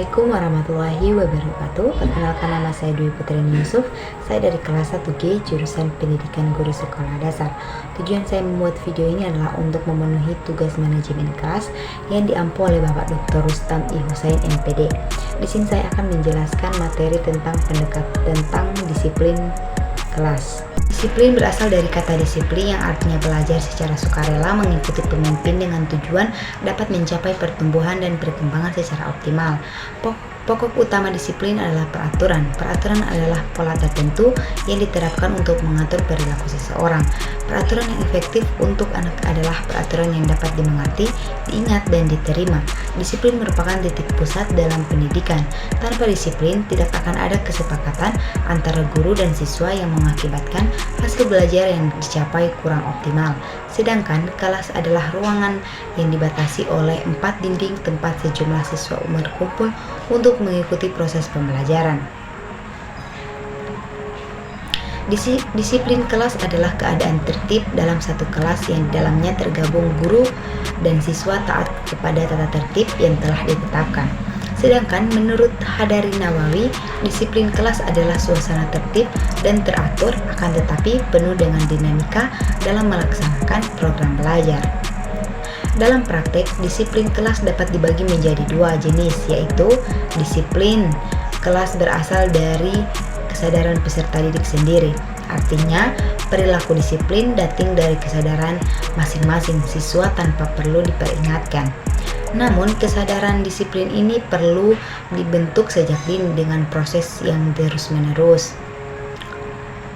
Assalamualaikum warahmatullahi wabarakatuh. Perkenalkan, nama saya Dwi Putri Yusuf. Saya dari kelas 1G jurusan Pendidikan Guru Sekolah Dasar. Tujuan saya membuat video ini adalah untuk memenuhi tugas manajemen kelas yang diampu oleh Bapak Dr. Rustam I. Husain MPD. Di sini saya akan menjelaskan materi tentang disiplin kelas. Disiplin berasal dari kata disiplin yang artinya belajar secara sukarela mengikuti pemimpin dengan tujuan dapat mencapai pertumbuhan dan perkembangan secara optimal. Pokok utama disiplin adalah peraturan. Peraturan adalah pola tertentu yang diterapkan untuk mengatur perilaku seseorang. Peraturan yang efektif untuk anak adalah peraturan yang dapat dimengerti, diingat, dan diterima. Disiplin merupakan titik pusat dalam pendidikan. Tanpa disiplin, tidak akan ada kesepakatan antara guru dan siswa yang mengakibatkan hasil belajar yang dicapai kurang optimal. Sedangkan kelas adalah ruangan yang dibatasi oleh 4 dinding tempat sejumlah siswa berkumpul untuk mengikuti proses pembelajaran. Disiplin kelas adalah keadaan tertib dalam satu kelas yang di dalamnya tergabung guru dan siswa taat kepada tata tertib yang telah ditetapkan. Sedangkan menurut Hadari Nawawi, disiplin kelas adalah suasana tertib dan teratur akan tetapi penuh dengan dinamika dalam melaksanakan program belajar. Dalam praktek, disiplin kelas dapat dibagi menjadi 2 jenis, yaitu disiplin kelas berasal dari kesadaran peserta didik sendiri. Artinya, perilaku disiplin datang dari kesadaran masing-masing siswa tanpa perlu diperingatkan. Namun, kesadaran disiplin ini perlu dibentuk sejak dini dengan proses yang terus-menerus.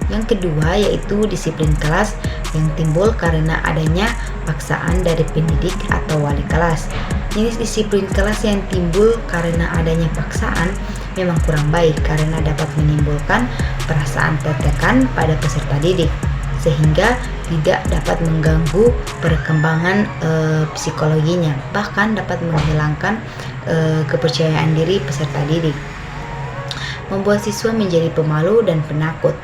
Yang kedua yaitu disiplin kelas yang timbul karena adanya paksaan dari pendidik atau wali kelas. Jenis disiplin kelas yang timbul karena adanya paksaan memang kurang baik karena dapat menimbulkan perasaan tertekan pada peserta didik sehingga tidak dapat mengganggu perkembangan psikologinya, bahkan dapat menghilangkan kepercayaan diri peserta didik, membuat siswa menjadi pemalu dan penakut.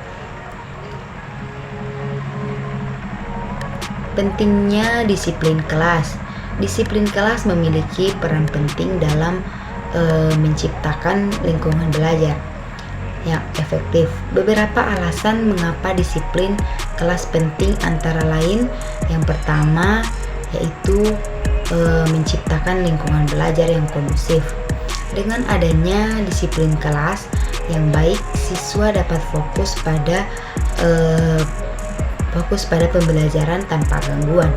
Pentingnya disiplin kelas. Disiplin kelas memiliki peran penting dalam menciptakan lingkungan belajar yang efektif. Beberapa alasan mengapa disiplin kelas penting antara lain, yang pertama yaitu menciptakan lingkungan belajar yang kondusif. Dengan adanya disiplin kelas yang baik, siswa dapat fokus pada pembelajaran tanpa gangguan.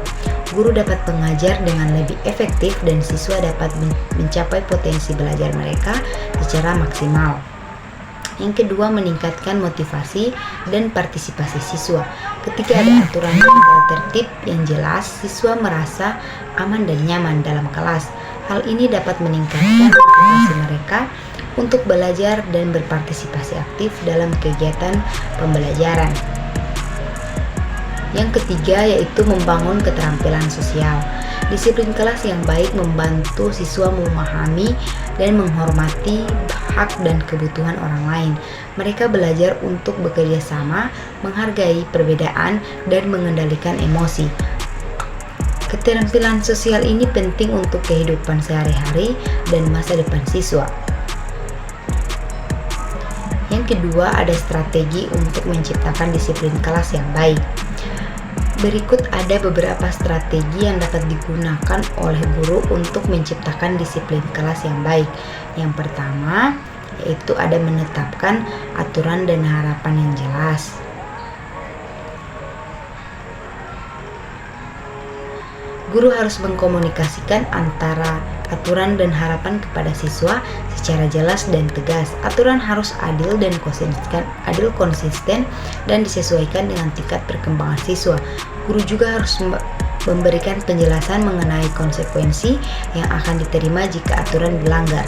Guru dapat mengajar dengan lebih efektif dan siswa dapat mencapai potensi belajar mereka secara maksimal. Yang kedua, meningkatkan motivasi dan partisipasi siswa. Ketika ada aturan dan tertib yang jelas, siswa merasa aman dan nyaman dalam kelas. Hal ini dapat meningkatkan motivasi mereka untuk belajar dan berpartisipasi aktif dalam kegiatan pembelajaran. Yang ketiga yaitu membangun keterampilan sosial. Disiplin kelas yang baik membantu siswa memahami dan menghormati hak dan kebutuhan orang lain. Mereka belajar untuk bekerja sama, menghargai perbedaan, dan mengendalikan emosi. Keterampilan sosial ini penting untuk kehidupan sehari-hari dan masa depan siswa. Yang kedua, ada strategi untuk menciptakan disiplin kelas yang baik. Berikut ada beberapa strategi yang dapat digunakan oleh guru untuk menciptakan disiplin kelas yang baik. Yang pertama, yaitu ada menetapkan aturan dan harapan yang jelas. Guru harus mengkomunikasikan antara aturan dan harapan kepada siswa secara jelas dan tegas. Aturan harus adil dan konsisten dan disesuaikan dengan tingkat perkembangan siswa. Guru juga harus memberikan penjelasan mengenai konsekuensi yang akan diterima jika aturan dilanggar.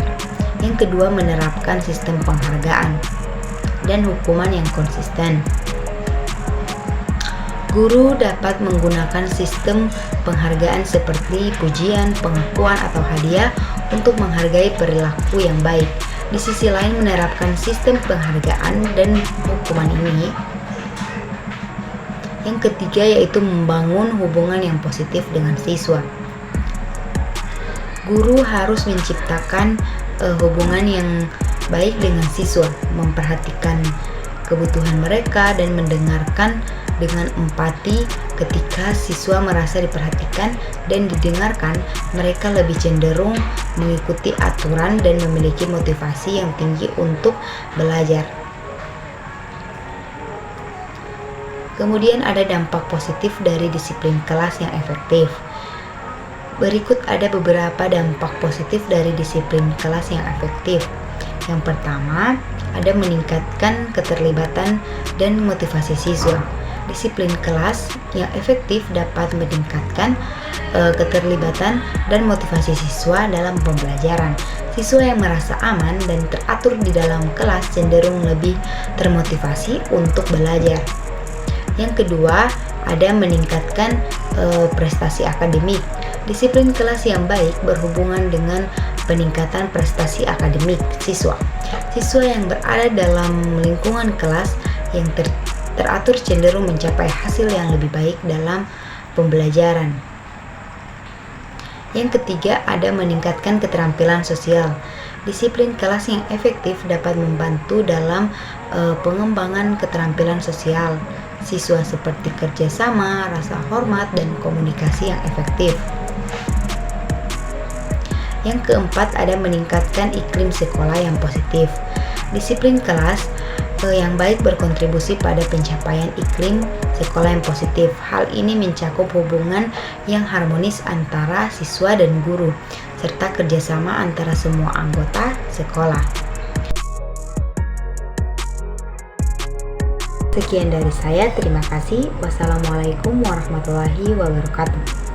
Yang kedua, menerapkan sistem penghargaan dan hukuman yang konsisten. Guru dapat menggunakan sistem penghargaan seperti pujian, pengakuan, atau hadiah untuk menghargai perilaku yang baik. Di sisi lain, menerapkan sistem penghargaan dan hukuman ini. Yang ketiga yaitu membangun hubungan yang positif dengan siswa. Guru harus menciptakan hubungan yang baik dengan siswa, memperhatikan kebutuhan mereka dan mendengarkan dengan empati. Ketika siswa merasa diperhatikan dan didengarkan, mereka lebih cenderung mengikuti aturan dan memiliki motivasi yang tinggi untuk belajar. Kemudian ada dampak positif dari disiplin kelas yang efektif. Berikut ada beberapa dampak positif dari disiplin kelas yang efektif. Yang pertama, ada meningkatkan keterlibatan dan motivasi siswa. Disiplin kelas yang efektif dapat meningkatkan keterlibatan dan motivasi siswa dalam pembelajaran. Siswa yang merasa aman dan teratur di dalam kelas cenderung lebih termotivasi untuk belajar. Yang kedua, ada meningkatkan prestasi akademik. Disiplin kelas yang baik berhubungan dengan peningkatan prestasi akademik siswa. Siswa yang berada dalam lingkungan kelas yang teratur cenderung mencapai hasil yang lebih baik dalam pembelajaran. Yang ketiga, ada meningkatkan keterampilan sosial. Disiplin kelas yang efektif dapat membantu dalam pengembangan keterampilan sosial siswa seperti kerjasama, rasa hormat, dan komunikasi yang efektif. Yang keempat, ada meningkatkan iklim sekolah yang positif. Disiplin kelas yang baik berkontribusi pada pencapaian iklim sekolah yang positif. Hal ini mencakup hubungan yang harmonis antara siswa dan guru, serta kerjasama antara semua anggota sekolah. Sekian dari saya, terima kasih. Wassalamualaikum warahmatullahi wabarakatuh.